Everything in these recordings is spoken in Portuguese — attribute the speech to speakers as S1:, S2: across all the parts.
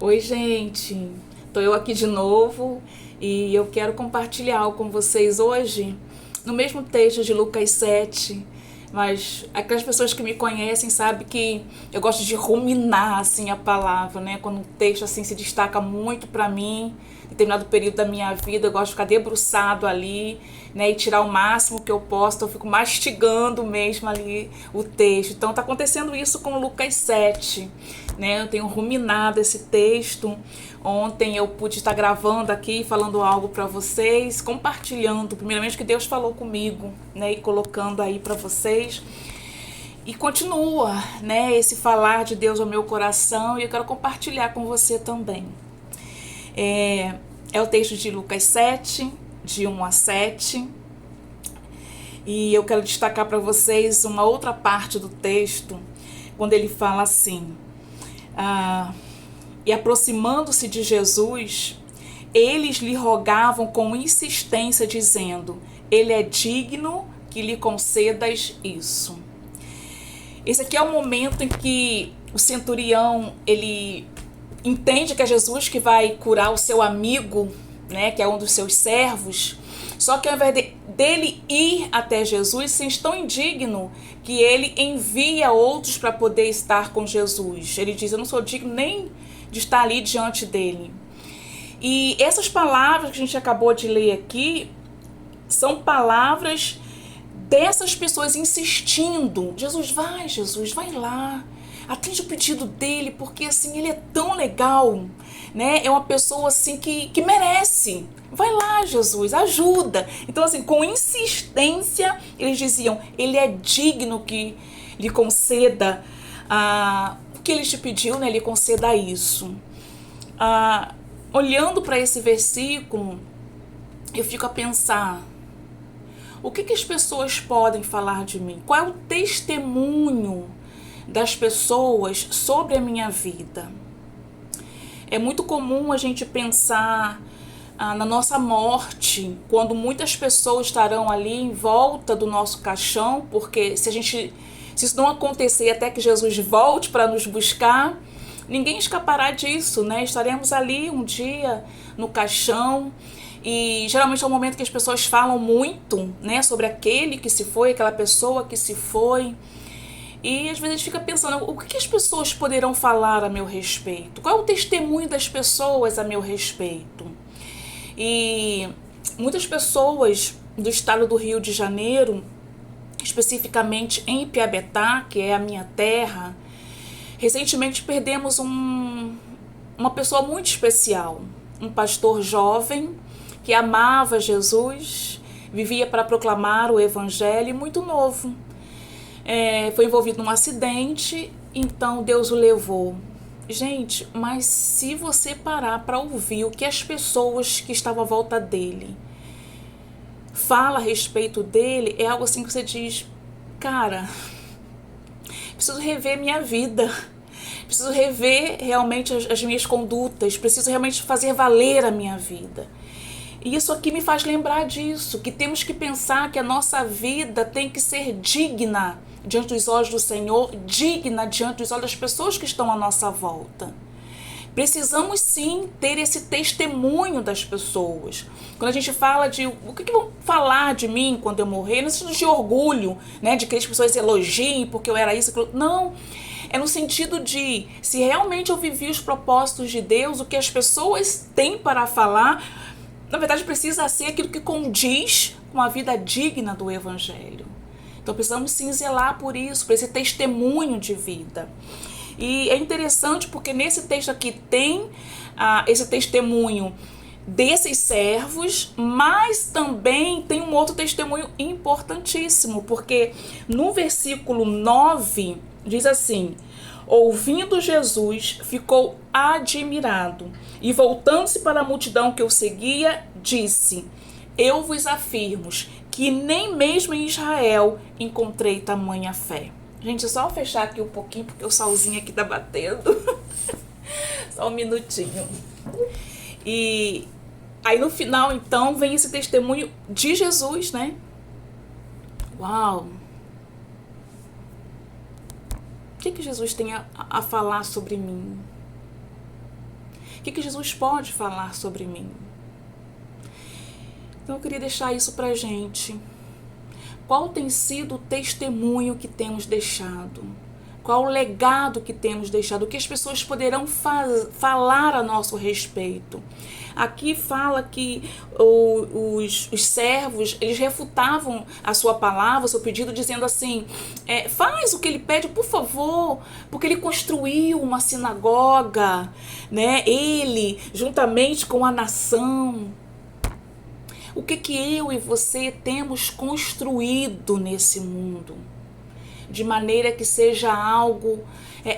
S1: Oi, gente. Tô eu aqui de novo e eu quero compartilhar algo com vocês hoje, no mesmo texto de Lucas 7. Mas aquelas pessoas que me conhecem sabem que eu gosto de ruminar assim a palavra, né? Quando um texto assim se destaca muito para mim, em determinado período da minha vida, eu gosto de ficar debruçado ali, né, e tirar o máximo que eu posso. Então eu fico mastigando mesmo ali o texto. Então tá acontecendo isso com Lucas 7, né? Eu tenho ruminado esse texto. Ontem eu pude estar gravando aqui, falando algo para vocês, compartilhando primeiramente o que Deus falou comigo, né, e colocando aí para vocês. E continua, né, esse falar de Deus ao meu coração, e eu quero compartilhar com você também. É o texto de Lucas 7, de 1 a 7. E eu quero destacar para vocês uma outra parte do texto, quando ele fala assim: e aproximando-se de Jesus, eles lhe rogavam com insistência, dizendo: Ele é digno que lhe concedas isso. Esse aqui é o momento em que o centurião, ele entende que é Jesus que vai curar o seu amigo, né, que é um dos seus servos. Só que ao invés dele ir até Jesus, se tão indigno que ele envia outros para poder estar com Jesus. Ele diz: eu não sou digno nem de estar ali diante dele. E essas palavras que a gente acabou de ler aqui são palavras dessas pessoas insistindo: Jesus, vai lá, atende o pedido dele, porque assim, ele é tão legal, né? É uma pessoa assim que merece. Vai lá, Jesus, ajuda. Então assim, com insistência, eles diziam: ele é digno que lhe conceda o que ele te pediu, né? Ele conceda isso. Olhando para esse versículo, eu fico a pensar: o que as pessoas podem falar de mim? Qual é o testemunho das pessoas sobre a minha vida? É muito comum a gente pensar na nossa morte, quando muitas pessoas estarão ali em volta do nosso caixão, porque se isso não acontecer até que Jesus volte para nos buscar, ninguém escapará disso, né? Estaremos ali um dia no caixão. E geralmente é um momento que as pessoas falam muito, né, sobre aquele que se foi, aquela pessoa que se foi. E às vezes a gente fica pensando: o que as pessoas poderão falar a meu respeito? Qual é o testemunho das pessoas a meu respeito? E muitas pessoas do estado do Rio de Janeiro, especificamente em Piabetá, que é a minha terra, recentemente perdemos uma pessoa muito especial, um pastor jovem que amava Jesus, vivia para proclamar o evangelho, muito novo. Foi envolvido num acidente, então Deus o levou. Gente, mas se você parar para ouvir o que as pessoas que estavam à volta dele falam a respeito dele, é algo assim que você diz: cara, preciso rever minha vida, preciso rever realmente as minhas condutas, preciso realmente fazer valer a minha vida. E isso aqui me faz lembrar disso, que temos que pensar que a nossa vida tem que ser digna diante dos olhos do Senhor, digna diante dos olhos das pessoas que estão à nossa volta. Precisamos sim ter esse testemunho das pessoas. Quando a gente fala de o que vão falar de mim quando eu morrer, não é sentido de orgulho, né, de que as pessoas elogiem porque eu era isso, aquilo. Não, é no sentido de, se realmente eu vivi os propósitos de Deus, o que as pessoas têm para falar, na verdade precisa ser aquilo que condiz com a vida digna do Evangelho. Então precisamos sim zelar por isso, por esse testemunho de vida. E é interessante porque nesse texto aqui tem esse testemunho desses servos, mas também tem um outro testemunho importantíssimo, porque no versículo 9 diz assim: ouvindo Jesus, ficou admirado e voltando-se para a multidão que o seguia, disse: eu vos afirmo que nem mesmo em Israel encontrei tamanha fé. Gente, só fechar aqui um pouquinho, porque o solzinho aqui tá batendo. Só um minutinho. E aí no final, então, vem esse testemunho de Jesus, né? Uau! O que Jesus tem a falar sobre mim? O que Jesus pode falar sobre mim? Então eu queria deixar isso pra gente. Qual tem sido o testemunho que temos deixado? Qual o legado que temos deixado? O que as pessoas poderão falar a nosso respeito? Aqui fala que os servos, eles refutavam a sua palavra, o seu pedido, dizendo assim, faz o que ele pede, por favor, porque ele construiu uma sinagoga, né? Ele, juntamente com a nação. O que eu e você temos construído nesse mundo? De maneira que seja algo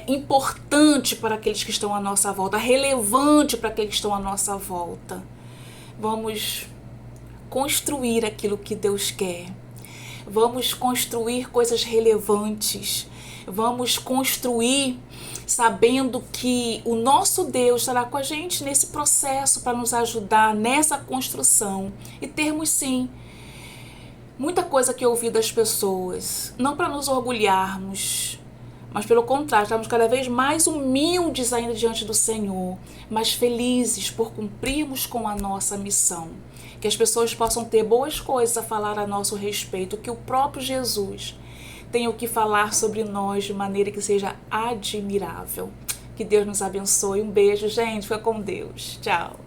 S1: importante para aqueles que estão à nossa volta, relevante para aqueles que estão à nossa volta. Vamos construir aquilo que Deus quer. Vamos construir coisas relevantes. Vamos construir sabendo que o nosso Deus estará com a gente nesse processo para nos ajudar nessa construção e termos sim muita coisa que ouvir das pessoas, não para nos orgulharmos, mas pelo contrário, estamos cada vez mais humildes ainda diante do Senhor, mas felizes por cumprirmos com a nossa missão. Que as pessoas possam ter boas coisas a falar a nosso respeito, que o próprio Jesus tenha o que falar sobre nós de maneira que seja admirável. Que Deus nos abençoe. Um beijo, gente. Fica com Deus. Tchau.